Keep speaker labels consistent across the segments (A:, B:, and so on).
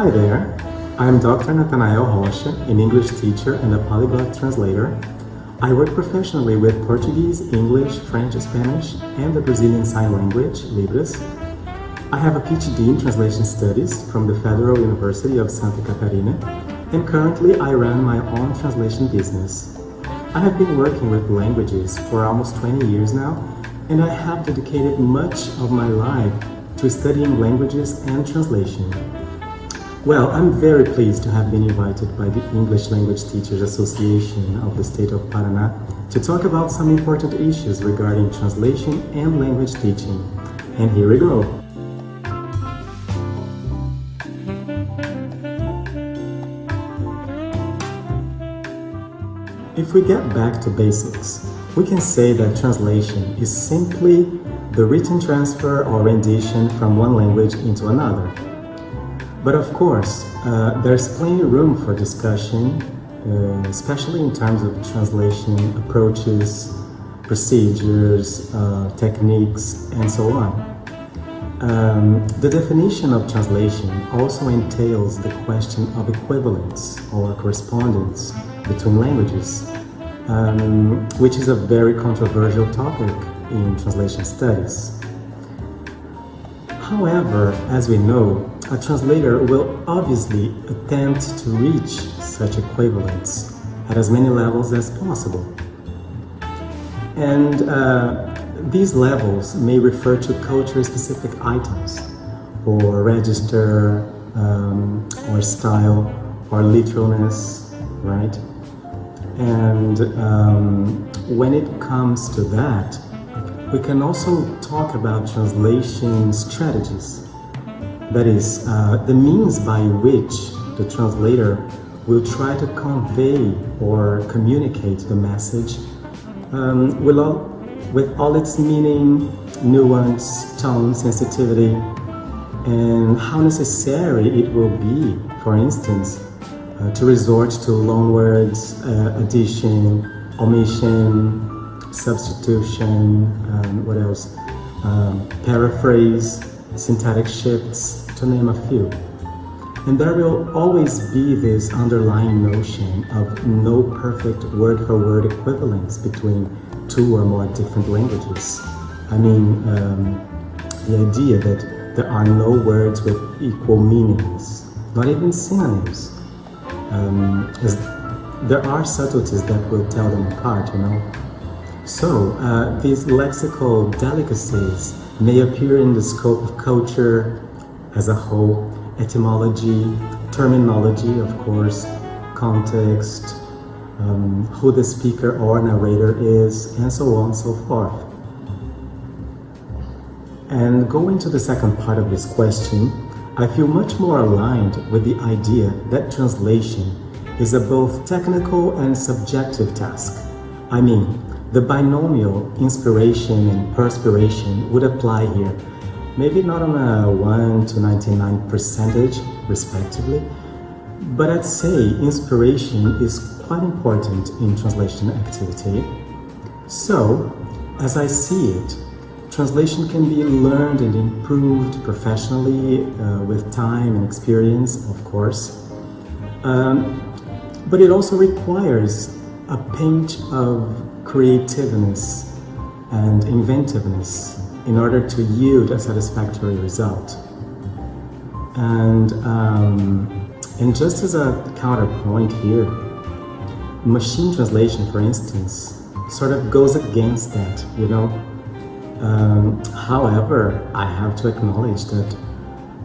A: Hi there, I'm Dr. Natanael Rocha, an English teacher and a polyglot translator. I work professionally with Portuguese, English, French, Spanish, and the Brazilian Sign Language, Libras. I have a PhD in Translation Studies from the Federal University of Santa Catarina, and currently I run my own translation business. I have been working with languages for almost 20 years now, and I have dedicated much of my life to studying languages and translation. Well, I'm very pleased to have been invited by the English Language Teachers Association of the state of Paraná to talk about some important issues regarding translation and language teaching. And here we go. If we get back to basics, we can say that translation is simply the written transfer or rendition from one language into another. But of course, there's plenty of room for discussion, especially in terms of translation approaches, procedures, techniques, and so on. The definition of translation also entails the question of equivalence or correspondence between languages, which is a very controversial topic in translation studies. However, as we know, a translator will obviously attempt to reach such equivalence at as many levels as possible. And these levels may refer to culture-specific items, or register, or style, or literalness, right? And when it comes to that, we can also talk about translation strategies. That is, the means by which the translator will try to convey or communicate the message with all its meaning, nuance, tone, sensitivity, and how necessary it will be, for instance, to resort to loanwords, addition, omission, substitution, what else? Paraphrase, syntactic shifts, to name a few. And there will always be this underlying notion of no perfect word-for-word equivalence between two or more different languages. I mean, the idea that there are no words with equal meanings, not even synonyms. As there are subtleties that will tell them apart, you know. So, these lexical delicacies may appear in the scope of culture as a whole, etymology, terminology, of course, context, who the speaker or narrator is, and so on and so forth. And going to the second part of this question, I feel much more aligned with the idea that translation is a both technical and subjective task. I mean, the binomial inspiration and perspiration would apply here. Maybe not on a 1 to 99% respectively, but I'd say inspiration is quite important in translation activity. So, as I see it, translation can be learned and improved professionally with time and experience, of course. But it also requires a pinch of creativeness and inventiveness in order to yield a satisfactory result. And just as a counterpoint here, machine translation, for instance, sort of goes against that, you know. However, I have to acknowledge that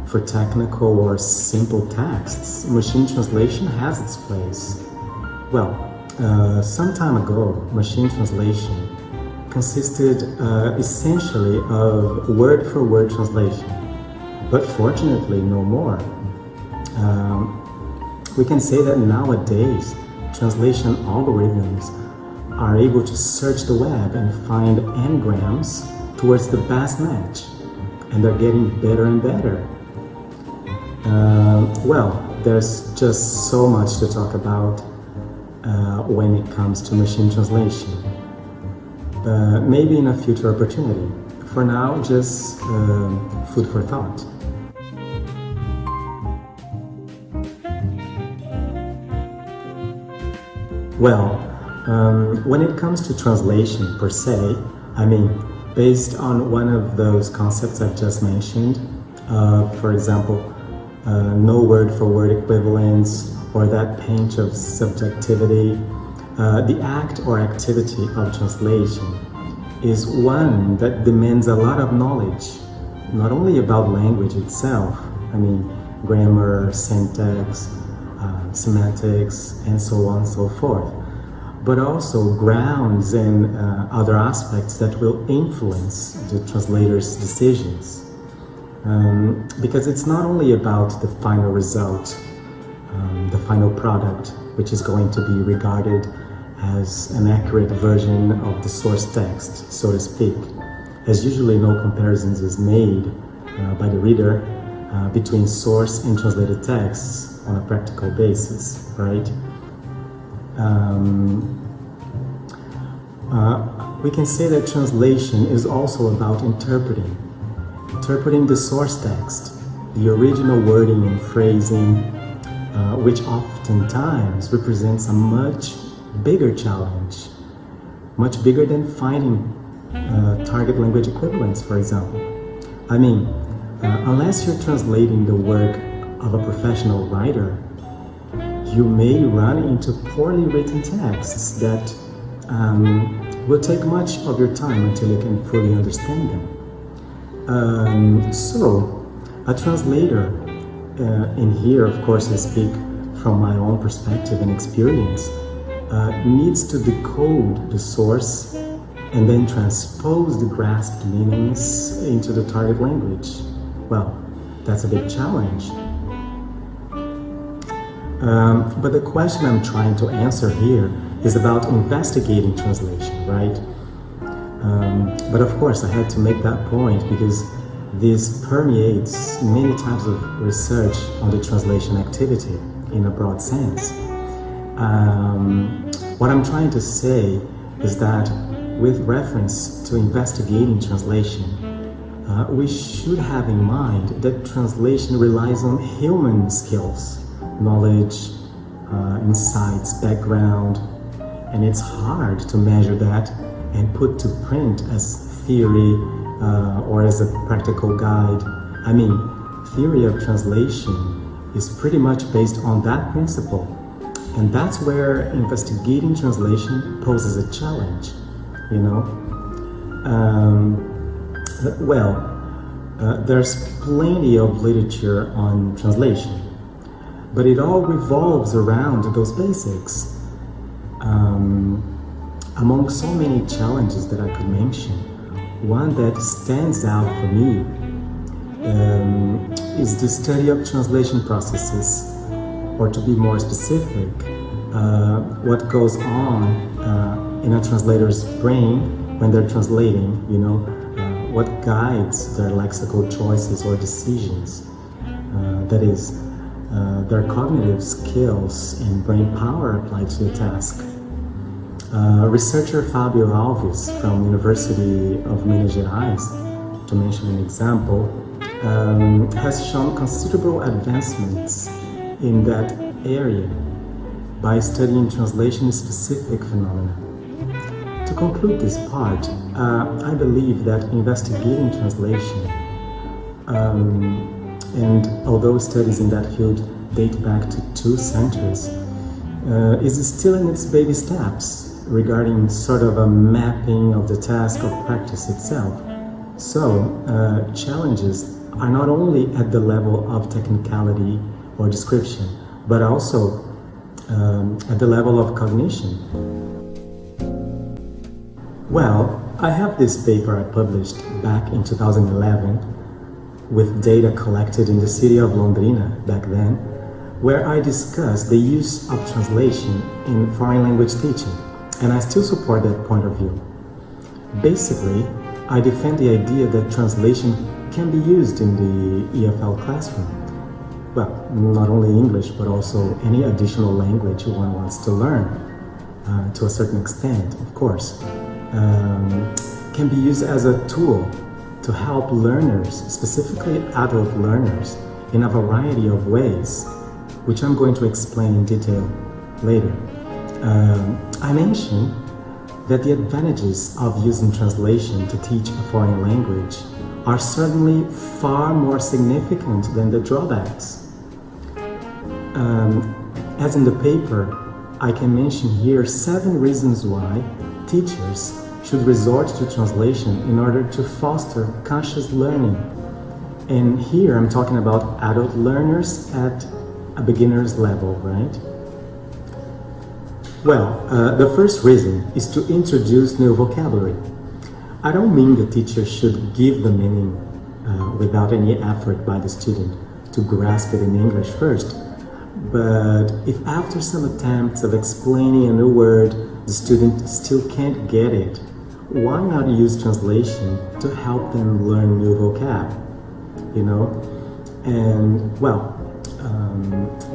A: for technical or simple texts, machine translation has its place. Well, some time ago, machine translation consisted essentially of word-for-word translation, but fortunately no more. We can say that nowadays translation algorithms are able to search the web and find anagrams towards the best match, and they're getting better and better. Well, there's just so much to talk about when it comes to machine translation. Maybe in a future opportunity. For now, just food for thought. Well, when it comes to translation per se, I mean, based on one of those concepts I've just mentioned, for example, no word-for-word equivalence, or that pinch of subjectivity, the act or activity of translation is one that demands a lot of knowledge, not only about language itself, I mean, grammar, syntax, semantics, and so on and so forth, but also grounds and other aspects that will influence the translator's decisions. Because it's not only about the final result, the final product, which is going to be regarded as an accurate version of the source text, so to speak, as usually no comparisons is made by the reader between source and translated texts on a practical basis, right? We can say that translation is also about interpreting the source text, the original wording and phrasing, which oftentimes represents a much bigger challenge, much bigger than finding target language equivalents, for example. I mean, unless you're translating the work of a professional writer, you may run into poorly written texts that will take much of your time until you can fully understand them. So, a translator, and here of course I speak from my own perspective and experience, needs to decode the source and then transpose the grasped meanings into the target language. Well, that's a big challenge. But the question I'm trying to answer here is about investigating translation, right? But of course I had to make that point because this permeates many types of research on the translation activity in a broad sense. What I'm trying to say is that with reference to investigating translation, we should have in mind that translation relies on human skills, knowledge, insights, background, and it's hard to measure that and put to print as theory or as a practical guide. I mean, theory of translation is pretty much based on that principle, and that's where investigating translation poses a challenge, you know. There's plenty of literature on translation, but it all revolves around those basics. Among so many challenges that I could mention, one that stands out for me is the study of translation processes, or to be more specific, what goes on in a translator's brain when they're translating, you know, what guides their lexical choices or decisions, that is, their cognitive skills and brain power applied to the task. Researcher Fábio Alves from University of Minas Gerais, to mention an example, has shown considerable advancements in that area by studying translation-specific phenomena. To conclude this part, I believe that investigating translation, and although studies in that field date back to 2 centuries, is still in its baby steps regarding sort of a mapping of the task of practice itself. So, challenges are not only at the level of technicality or description, but also at the level of cognition. Well, I have this paper I published back in 2011 with data collected in the city of Londrina back then, where I discussed the use of translation in foreign language teaching, and I still support that point of view. Basically, I defend the idea that translation can be used in the EFL classroom. Well, not only English, but also any additional language one wants to learn, to a certain extent, of course, can be used as a tool to help learners, specifically adult learners, in a variety of ways, which I'm going to explain in detail later. I mentioned that the advantages of using translation to teach a foreign language are certainly far more significant than the drawbacks. As in the paper, I can mention here 7 reasons why teachers should resort to translation in order to foster conscious learning. And here I'm talking about adult learners at a beginner's level, right? Well, the first reason is to introduce new vocabulary. I don't mean the teacher should give the meaning without any effort by the student to grasp it in English first. But if after some attempts of explaining a new word, the student still can't get it, why not use translation to help them learn new vocab? You know? And, well,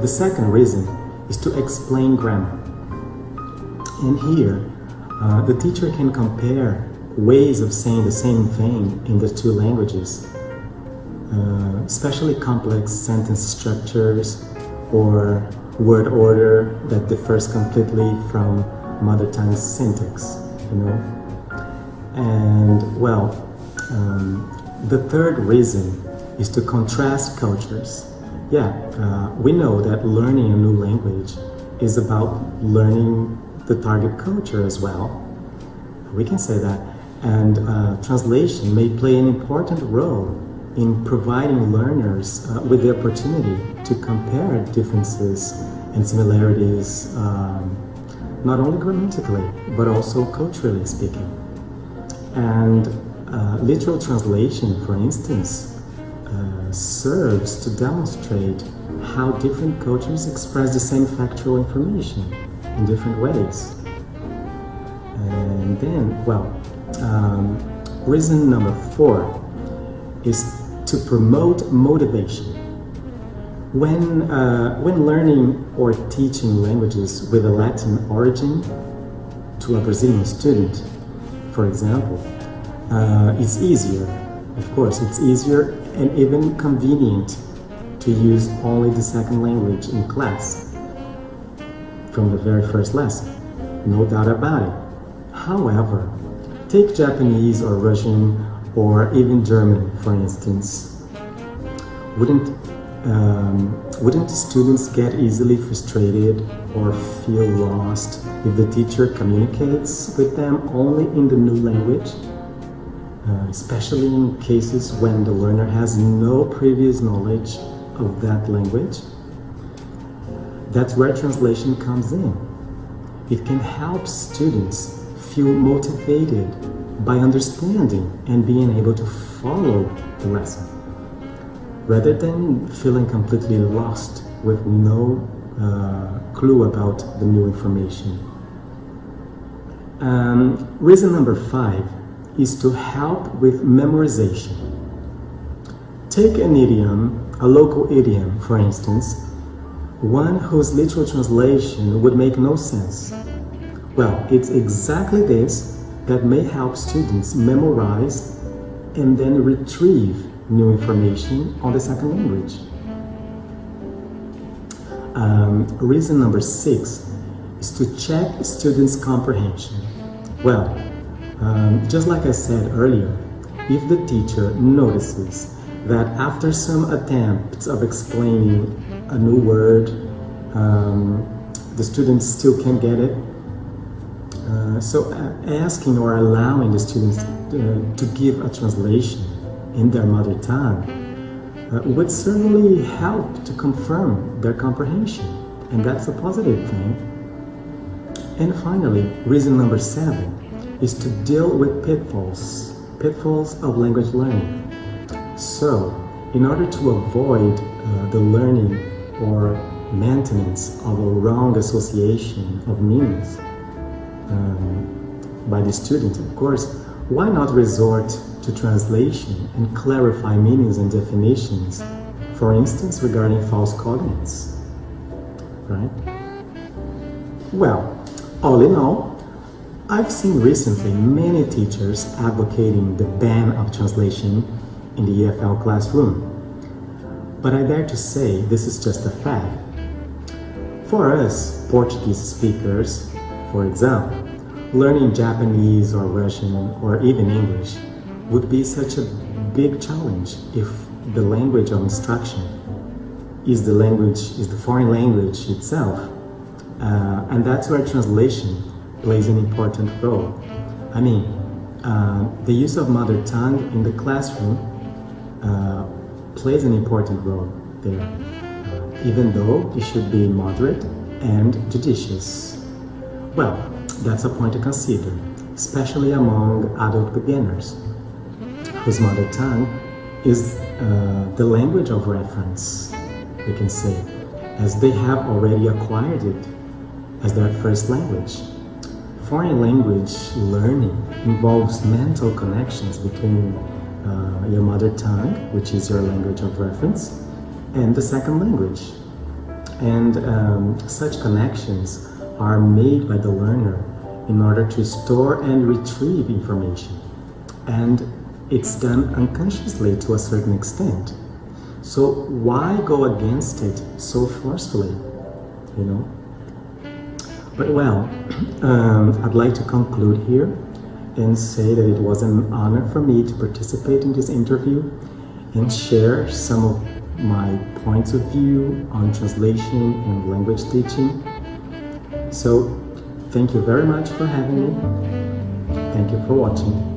A: the second reason is to explain grammar. And here, the teacher can compare ways of saying the same thing in the 2 languages, especially complex sentence structures or word order that differs completely from mother tongue syntax, you know. And, well, the third reason is to contrast cultures. Yeah, we know that learning a new language is about learning the target culture as well. We can say that. And translation may play an important role in providing learners with the opportunity to compare differences and similarities, not only grammatically, but also culturally speaking. And literal translation, for instance, serves to demonstrate how different cultures express the same factual information in different ways. And then, well, reason number 4 is to promote motivation. When learning or teaching languages with a Latin origin to a Brazilian student, for example, it's easier. Of course, it's easier and even convenient to use only the second language in class from the very first lesson, no doubt about it. However, take Japanese or Russian or even German, for instance. Wouldn't students get easily frustrated or feel lost if the teacher communicates with them only in the new language? Especially in cases when the learner has no previous knowledge of that language? That's where translation comes in. It can help students feel motivated by understanding and being able to follow the lesson, rather than feeling completely lost with no clue about the new information. Reason number 5 is to help with memorization. Take an idiom, a local idiom, for instance, one whose literal translation would make no sense. Well, it's exactly this that may help students memorize and then retrieve new information on the second language. Reason number 6 is to check students' comprehension. Well, just like I said earlier, if the teacher notices that after some attempts of explaining a new word, the students still can't get it, so asking or allowing the students to give a translation in their mother tongue would certainly help to confirm their comprehension, and that's a positive thing. And finally, reason number 7 is to deal with pitfalls of language learning. So, in order to avoid the learning or maintenance of a wrong association of meanings by the student, of course, why not resort to translation and clarify meanings and definitions, for instance, regarding false cognates, right? Well, all in all, I've seen recently many teachers advocating the ban of translation in the EFL classroom, but I dare to say this is just a fad. For us Portuguese speakers, For example, learning Japanese or Russian or even English would be such a big challenge if the language of instruction is the foreign language itself. And that's where translation plays an important role. I mean, the use of mother tongue in the classroom plays an important role there, even though it should be moderate and judicious. Well, that's a point to consider, especially among adult beginners, whose mother tongue is the language of reference, we can say, as they have already acquired it as their first language. Foreign language learning involves mental connections between your mother tongue, which is your language of reference, and the second language. And such connections are made by the learner in order to store and retrieve information. And it's done unconsciously to a certain extent. So why go against it so forcefully, you know? But well, I'd like to conclude here and say that it was an honor for me to participate in this interview and share some of my points of view on translation and language teaching. So, thank you very much for having me. Thank you for watching.